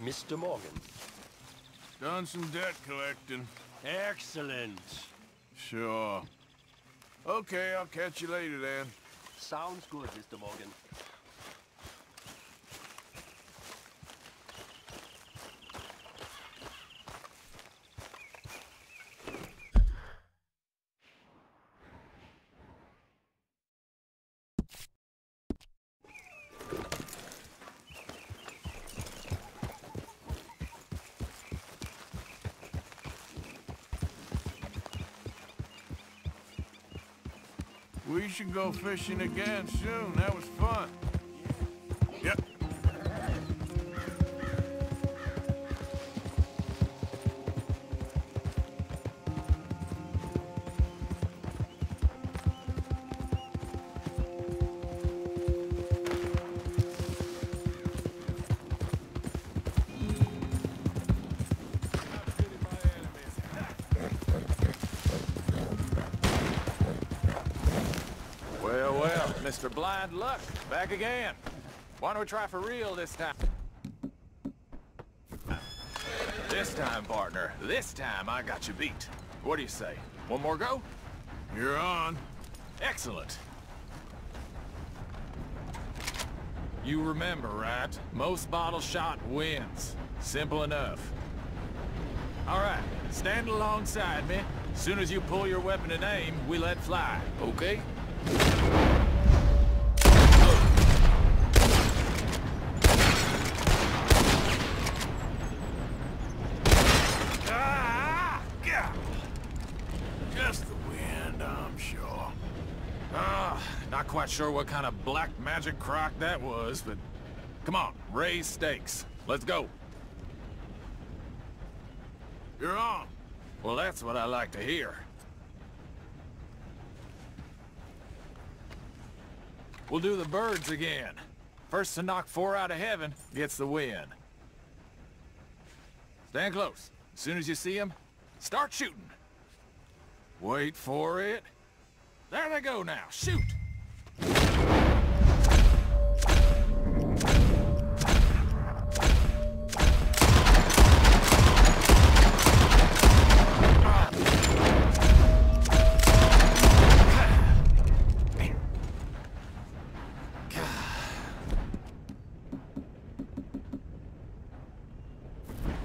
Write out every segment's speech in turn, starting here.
Mr. Morgan. Done some debt collecting. Excellent. Sure. Okay, I'll catch you later then. Sounds good, Mr. Morgan. We should go fishing again soon. That was fun. Yep. Well, Mr. Blind Luck, back again. Why don't we try for real this time? This time, partner. This time I got you beat. What do you say? One more go? You're on. Excellent. You remember, right? Most bottle shot wins. Simple enough. All right, stand alongside me. As soon as you pull your weapon and aim, we let fly, okay? Just the wind, I'm sure. Not quite sure what kind of black magic crock that was, but come on, raise stakes. Let's go. You're on. Well, that's what I like to hear. We'll do the birds again. First to knock 4 out of heaven gets the win. Stand close. As soon as you see them, start shooting. Wait for it. There they go now. Shoot!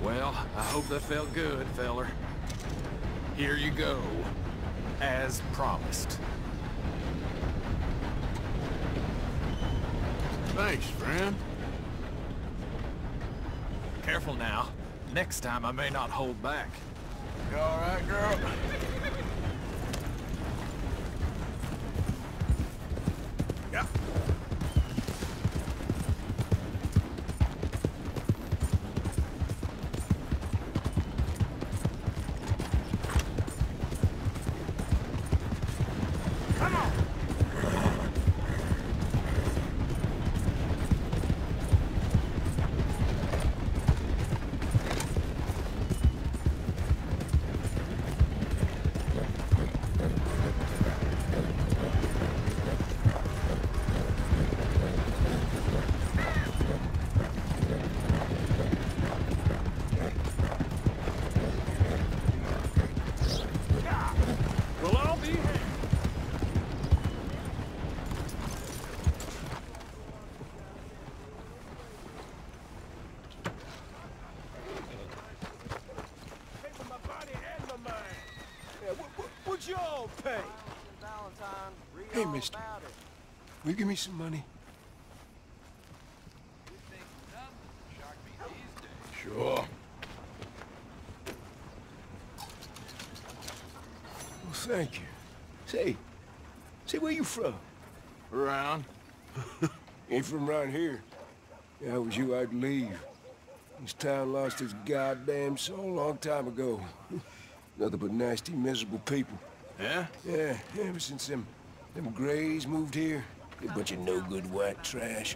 Well, I hope that felt good, feller. Here you go, as promised. Thanks, friend. Careful now. Next time I may not hold back. You all right, girl? Yeah. Well, I'll be here. What'd y'all pay? Hey, mister. Will you give me some money? Sure. Well, thank you. Say, where you from? Around. Ain't from around here. If I was you, I'd leave. This town lost its goddamn soul a long time ago. Nothing but nasty, miserable people. Yeah? Yeah, ever since them Grays moved here, a bunch of no-good white trash.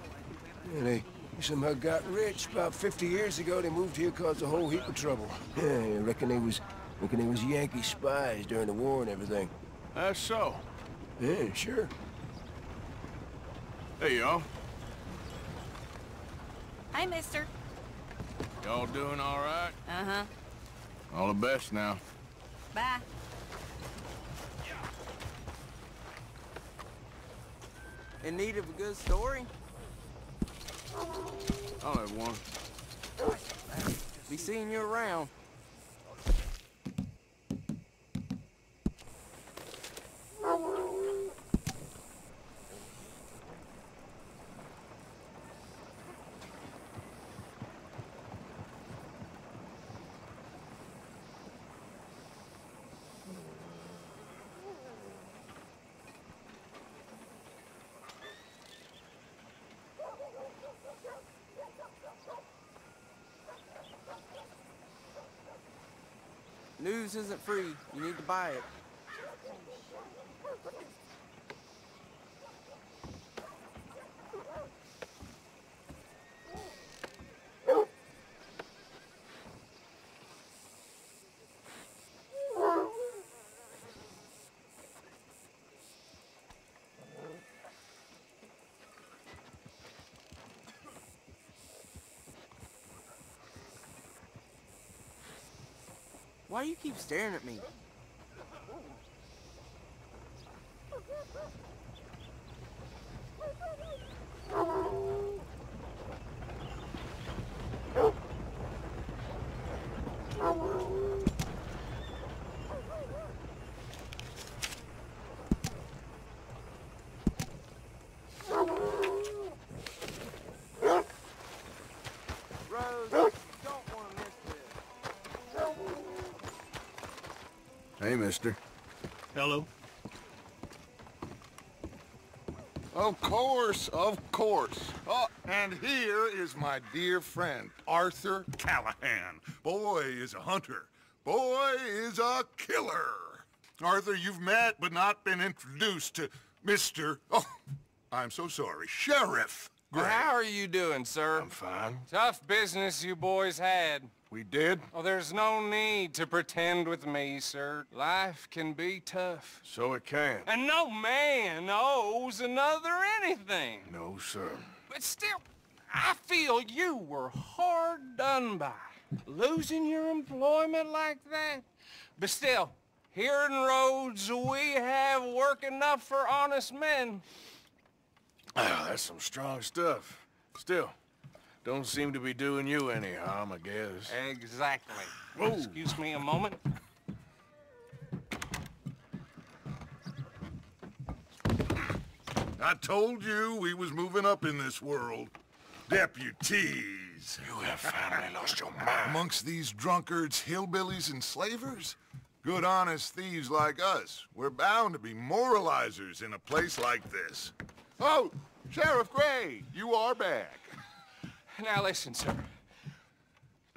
Yeah, they somehow got rich. About 50 years ago, they moved here, caused a whole heap of trouble. Yeah, I reckon they was Yankee spies during the war and everything. That's so. Yeah, sure. There you are. Hi, mister. Y'all doing all right? Uh-huh. All the best now. Bye. In need of a good story? I'll have one. Be seeing you around. News isn't free. You need to buy it. Why do you keep staring at me? Hey, mister. Hello. Of course, of course. Oh, and here is my dear friend, Arthur Callahan. Boy is a hunter. Boy is a killer. Arthur, you've met but not been introduced to Mr. Oh, I'm so sorry, Sheriff Gray. How are you doing, sir? I'm fine. Tough business you boys had. We did? Oh, there's no need to pretend with me, sir. Life can be tough. So it can. And no man owes another anything. No, sir. But still, I feel you were hard done by. Losing your employment like that. But still, here in Rhodes, we have work enough for honest men. Ah, that's some strong stuff. Still, don't seem to be doing you any harm, I guess. Exactly. Whoa. Excuse me a moment. I told you we was moving up in this world. Deputies. You have finally lost your mind. Amongst these drunkards, hillbillies, and slavers? Good honest thieves like us. We're bound to be moralizers in a place like this. Oh, Sheriff Gray, you are back. Now listen, sir.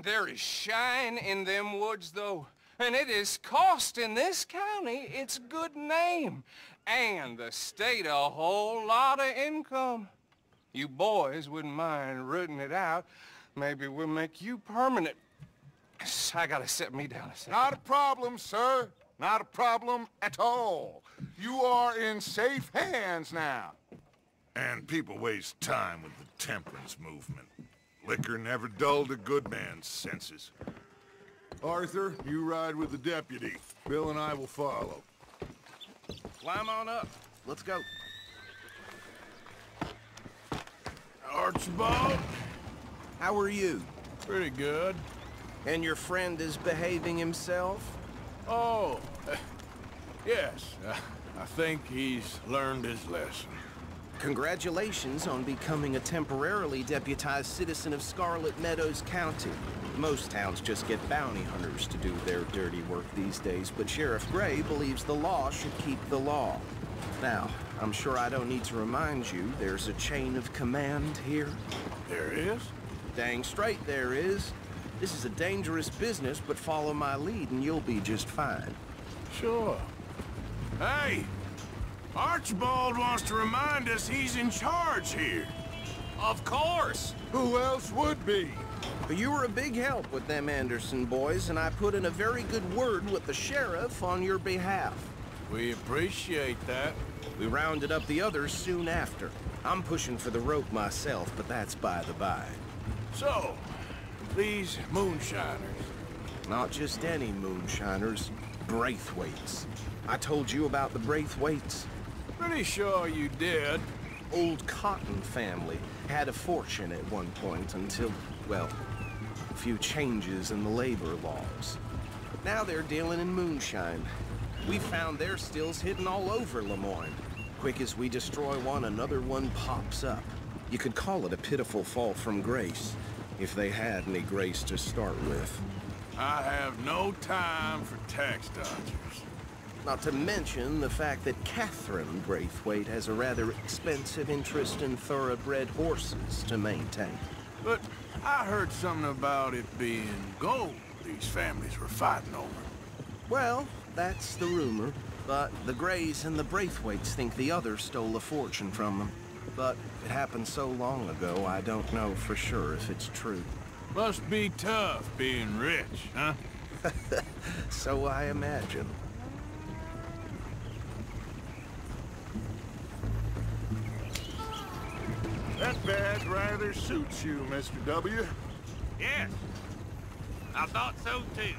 There is shine in them woods, though, and it is costing this county its good name, and the state a whole lot of income. You boys wouldn't mind rooting it out. Maybe we'll make you permanent. I gotta set me down a second. Not a problem, sir. Not a problem at all. You are in safe hands now. And people waste time with the temperance movement. Liquor never dulled a good man's senses. Arthur, you ride with the deputy. Bill and I will follow. Climb on up. Let's go. Archibald? How are you? Pretty good. And your friend is behaving himself? Oh, yes. I think he's learned his lesson. Congratulations on becoming a temporarily deputized citizen of Scarlet Meadows County. Most towns just get bounty hunters to do their dirty work these days, but Sheriff Gray believes the law should keep the law. Now, I'm sure I don't need to remind you, there's a chain of command here. There is? Dang straight there is. This is a dangerous business, but follow my lead and you'll be just fine. Sure. Hey! Archibald wants to remind us he's in charge here. Of course. Who else would be? But you were a big help with them Anderson boys, and I put in a very good word with the sheriff on your behalf. We appreciate that. We rounded up the others soon after. I'm pushing for the rope myself, but that's by the by. So, These moonshiners. Not just any moonshiners, Braithwaites. I told you about the Braithwaites? Pretty sure you did. Old Cotton family had a fortune at one point until, well, a few changes in the labor laws. Now they're dealing in moonshine. We found their stills hidden all over Lemoyne. Quick as we destroy one, another one pops up. You could call it a pitiful fall from grace, if they had any grace to start with. I have no time for tax dodgers. Not to mention the fact that Catherine Braithwaite has a rather expensive interest in thoroughbred horses to maintain. But I heard something about it being gold these families were fighting over. Well, that's the rumor. But the Greys and the Braithwaites think the others stole a fortune from them. But it happened so long ago, I don't know for sure if it's true. Must be tough being rich, huh? So I imagine. That badge rather suits you, Mr. W. Yes. I thought so too.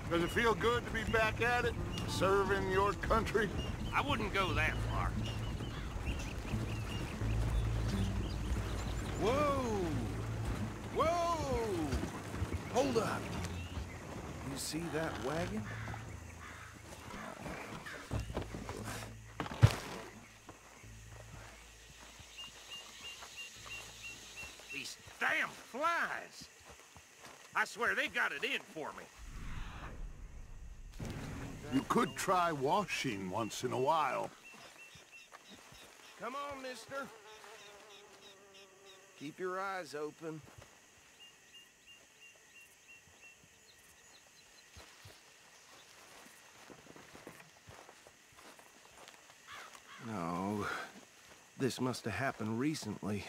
Does it feel good to be back at it, serving your country? I wouldn't go that far. Whoa! Whoa! Hold up. You see that wagon? These damn flies. I swear they got it in for me. You could try washing once in a while. Come on, mister. Keep your eyes open. No, this must have happened recently.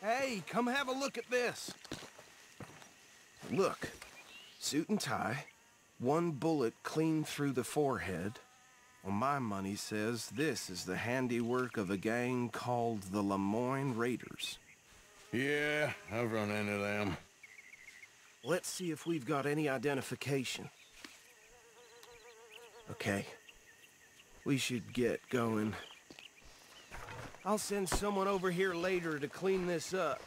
Hey, come have a look at this. Look, suit and tie, one bullet clean through the forehead. Well, my money says this is the handiwork of a gang called the Lemoyne Raiders. Yeah, I've run into them. Let's see if we've got any identification. Okay. We should get going. I'll send someone over here later to clean this up.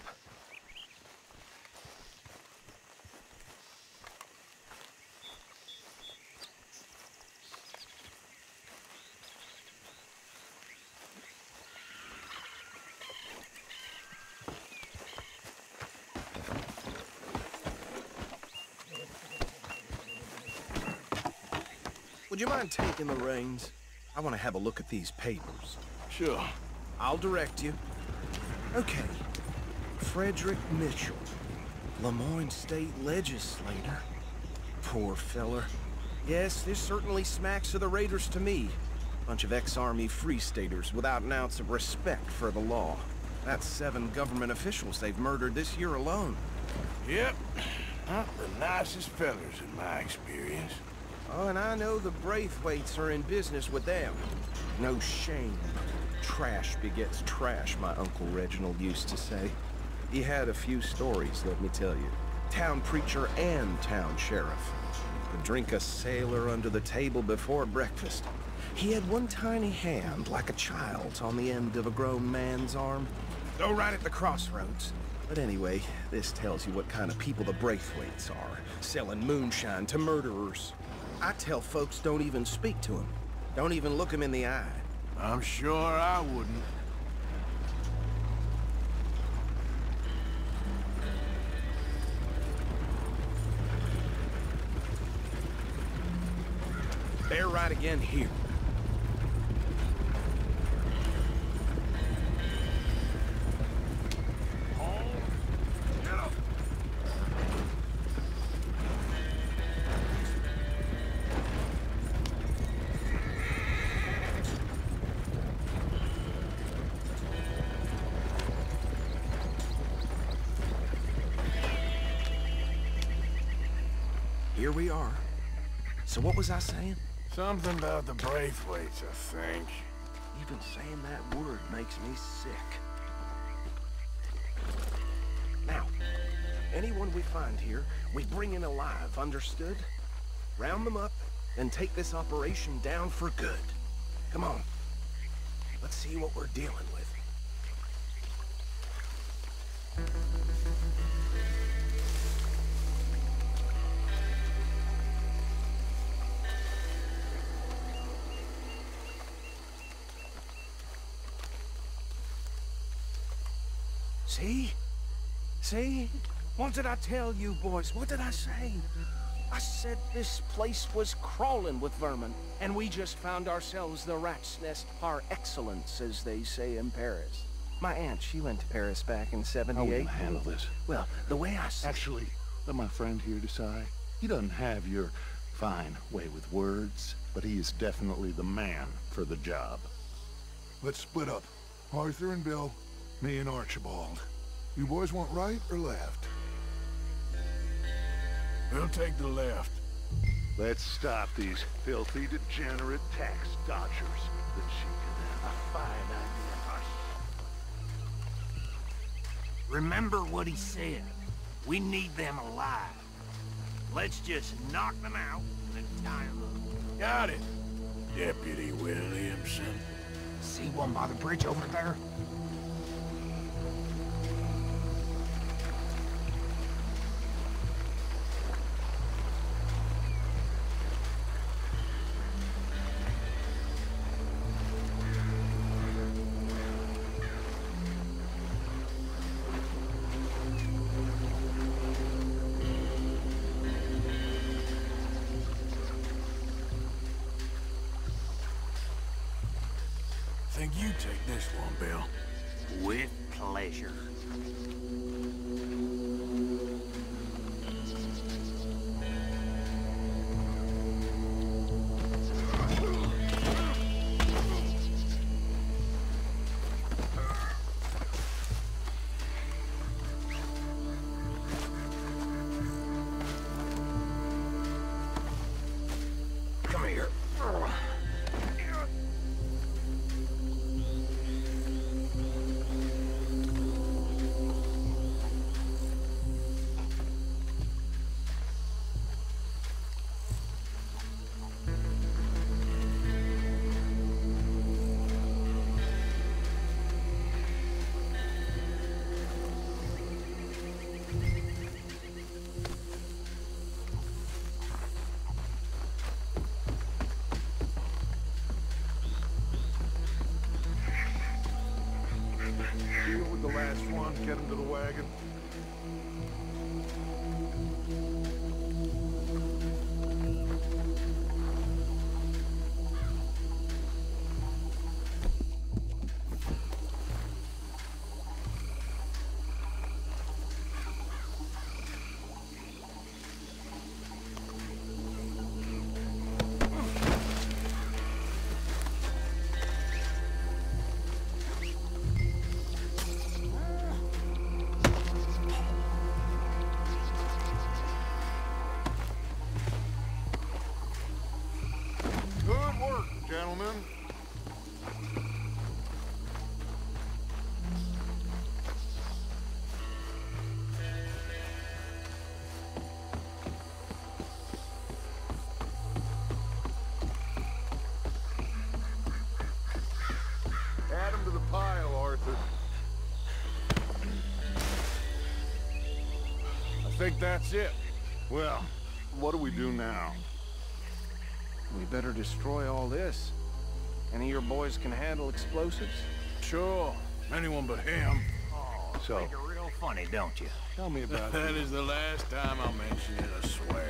Would you mind taking the reins? I want to have a look at these papers. Sure. I'll direct you. Okay. Frederick Mitchell, Lemoyne State Legislator. Poor feller. Yes, this certainly smacks of the Raiders to me. Bunch of ex-Army Free Staters without an ounce of respect for the law. That's 7 government officials they've murdered this year alone. Yep. Not the nicest fellers in my experience. Oh, and I know the Braithwaites are in business with them. No shame. Trash begets trash, my Uncle Reginald used to say. He had a few stories, let me tell you. Town preacher and town sheriff. Could drink a sailor under the table before breakfast. He had one tiny hand, like a child's, on the end of a grown man's arm. Oh, right at the crossroads. But anyway, this tells you what kind of people the Braithwaites are, selling moonshine to murderers. I tell folks don't even speak to him. Don't even look him in the eye. I'm sure I wouldn't. Bear right again here. Here we are. So what was I saying? Something about the Braithwaites, I think. Even saying that word makes me sick. Anyone we find here, we bring in alive, understood? Round them up, and take this operation down for good. Come on. Let's see what we're dealing with. See? See? What did I tell you, boys? What did I say? I said this place was crawling with vermin, and we just found ourselves the rat's nest par excellence, as they say in Paris. My aunt, she went to Paris back in '78. How are we gonna handle this? Well, the way I see... Actually, let my friend here decide. He doesn't have your fine way with words, but he is definitely the man for the job. Let's split up. Arthur and Bill, me and Archibald. You boys want right or left? We'll take the left. Let's stop these filthy, degenerate tax dodgers. Then she can have a fine idea. Remember what he said. We need them alive. Let's just knock them out and then tie them up. Got it, Deputy Williamson. See one by the bridge over there? Think you take this one, Bill. With pleasure. Come here. Deal with the last one, get him to the wagon. Good work, gentlemen. Add him to the pile, Arthur. I think that's it. Well, what do we do now? We better destroy all this. Any of your boys can handle explosives? Sure. Anyone but him. Oh, So- think you're real funny, don't you? Tell me about That is the last time I'll mention it, I swear.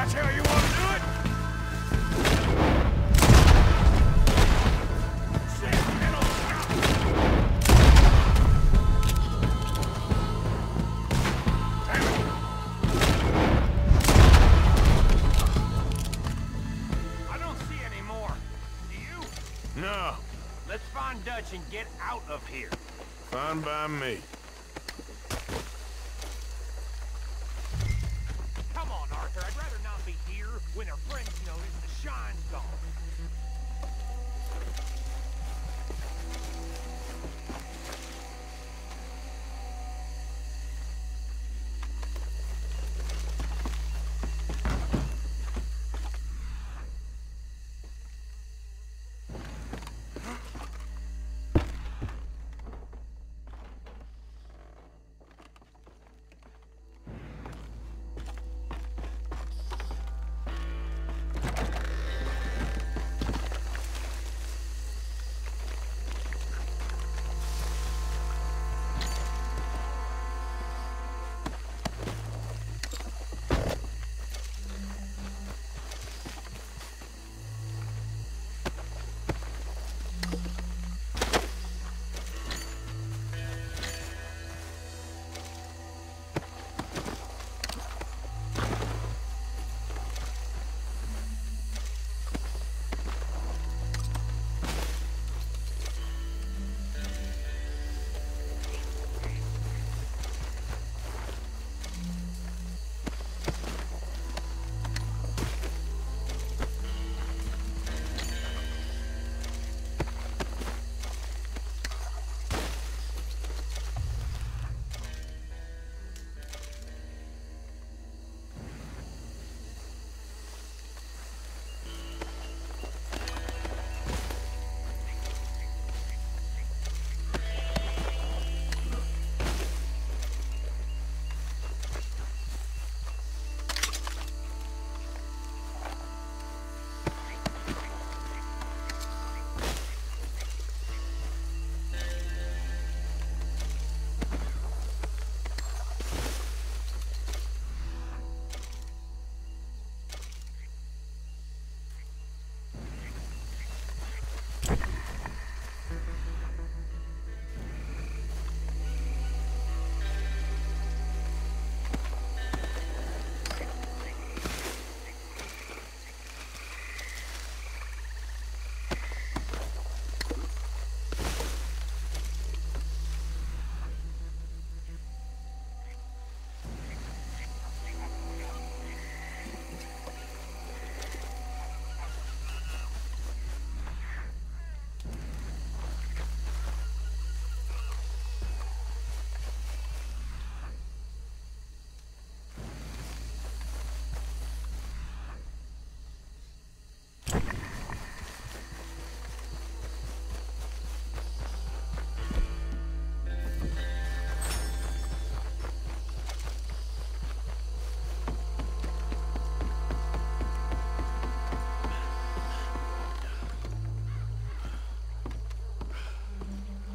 That's how you want to do it? Shit, it'll stop. I don't see any more. Do you? No, Let's find Dutch and get out of here. fine by me. Come on, Arthur. I'd rather not be here when our friends notice the shine's gone.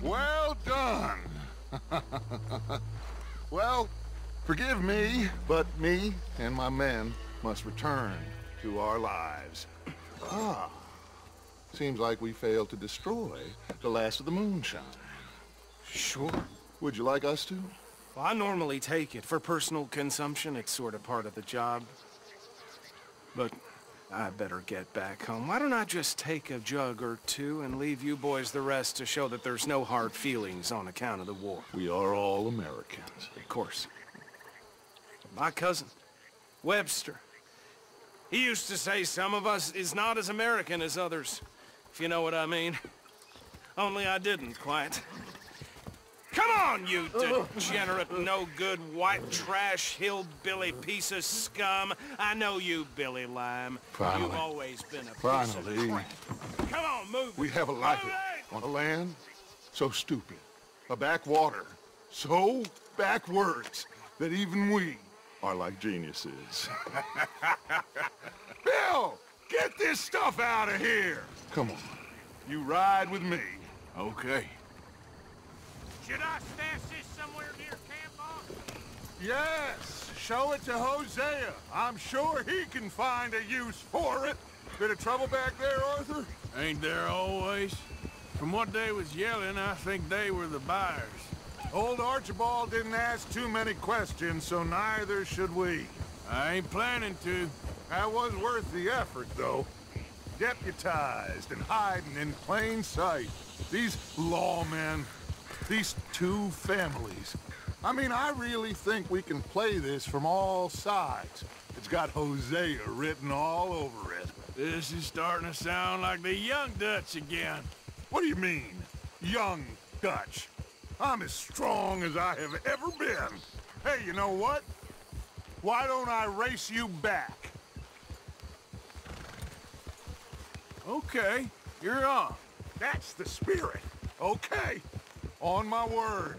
Well done. Well, forgive me, but me and my men must return to our lives. Ah, seems like we failed to destroy the last of the moonshine. Sure. Would you like us to? Well, I normally take it. For personal consumption, it's sort of part of the job. But I better get back home. Why don't I just take a jug or two and leave you boys the rest to show that there's no hard feelings on account of the war? We are all Americans. Of course. My cousin, Webster, he used to say some of us is not as American as others, if you know what I mean. Only I didn't quite. Come on, you degenerate, no-good, white trash, hillbilly piece of scum. I know you, Billy Lime. Finally. You've always been a piece Finally. of crap. Come on, move We it. have a life Move it! on a land so stupid, a backwater so backwards that even we are like geniuses. Bill, get this stuff out of here. Come on, you ride with me. Okay. Should I stash this somewhere near camp, boss? Yes, show it to Hosea. I'm sure he can find a use for it. Bit of trouble back there, Arthur? Ain't there always? From what they was yelling, I think they were the buyers. Old Archibald didn't ask too many questions, so neither should we. I ain't planning to. That was worth the effort, though. Deputized and hiding in plain sight. These lawmen, these two families. I mean, I really think we can play this from all sides. It's got Hosea written all over it. This is starting to sound like the Young Dutch again. What do you mean, young Dutch? I'm as strong as I have ever been. Hey, you know what? Why don't I race you back? Okay, you're on. That's the spirit. Okay, on my word.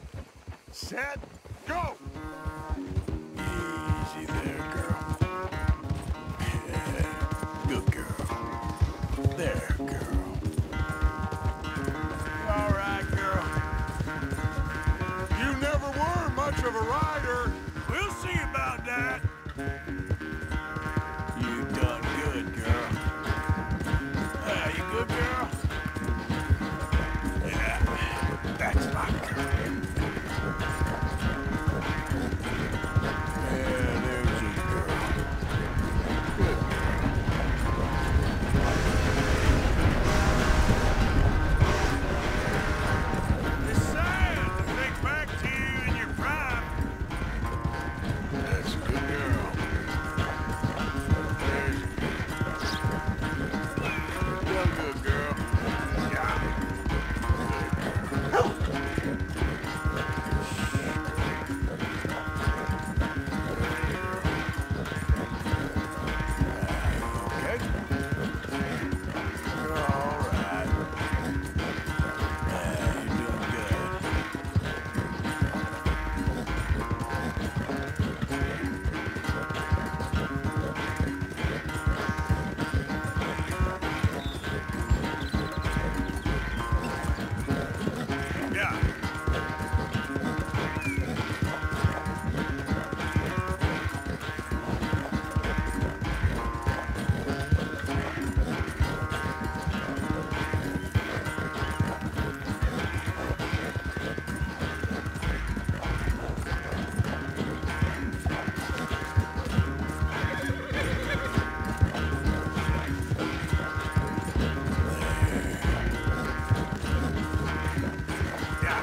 Set, go! Easy there, girl. Yeah, good girl. There, girl. All right, girl. You never were much of a rider. We'll see about that. You done good, girl. You good, girl? Yeah, that's my girl. Yeah, there's your girl. Good girl. It's sad to think back to you in your prime. That's a good girl. There's your girl. Done good, girl. Yeah. Okay. You're all right. Yeah, you're doing good. Yeah. Yeah.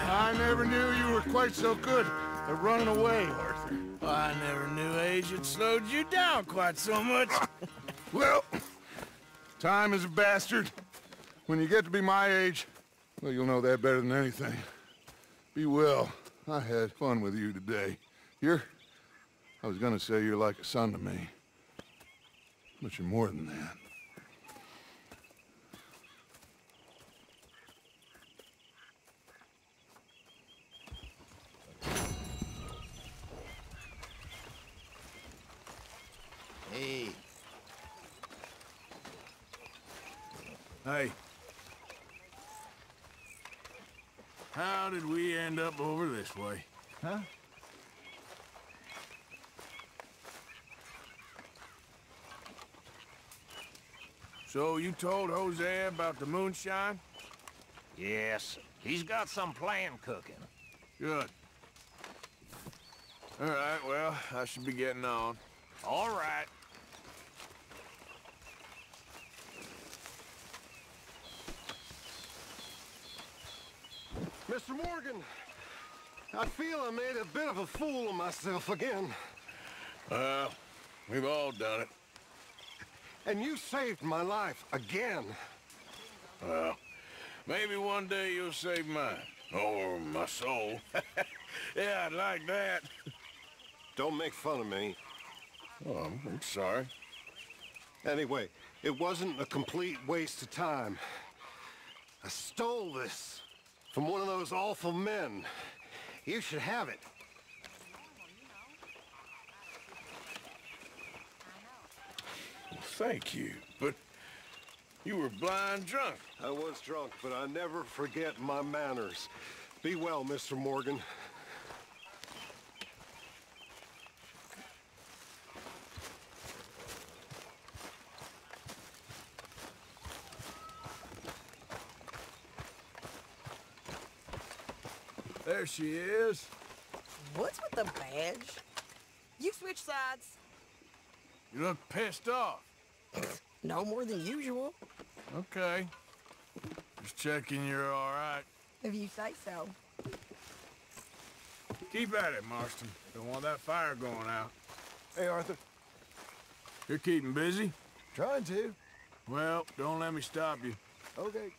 I never knew you were quite so good at running away, Arthur. I never knew age had slowed you down quite so much. Well, time is a bastard. When you get to be my age, well, you'll know that better than anything. Be well. I had fun with you today. I was gonna say you're like a son to me. But you're more than that. Hey, Hey. How did we end up over this way? huh? So you told Hosea about the moonshine? Yes, he's got some plan cooking. Good. All right, well, I should be getting on. All right. Mr. Morgan, I feel I made a bit of a fool of myself again. Well, we've all done it. And you saved my life again. Well, maybe one day you'll save mine. Or my soul. Yeah, I'd like that. Don't make fun of me. Oh, I'm sorry. Anyway, it wasn't a complete waste of time. I stole this from one of those awful men. You should have it. thank you, but you were blind drunk. I was drunk, but I never forget my manners. Be well, Mr. Morgan. There she is. What's with the badge? You switch sides. You look pissed off. No more than usual, Okay. Just checking you're all right. if you say so. Keep at it, Marston. Don't want that fire going out. Hey, Arthur. You're keeping busy? Trying to. Well, don't let me stop you. Okay.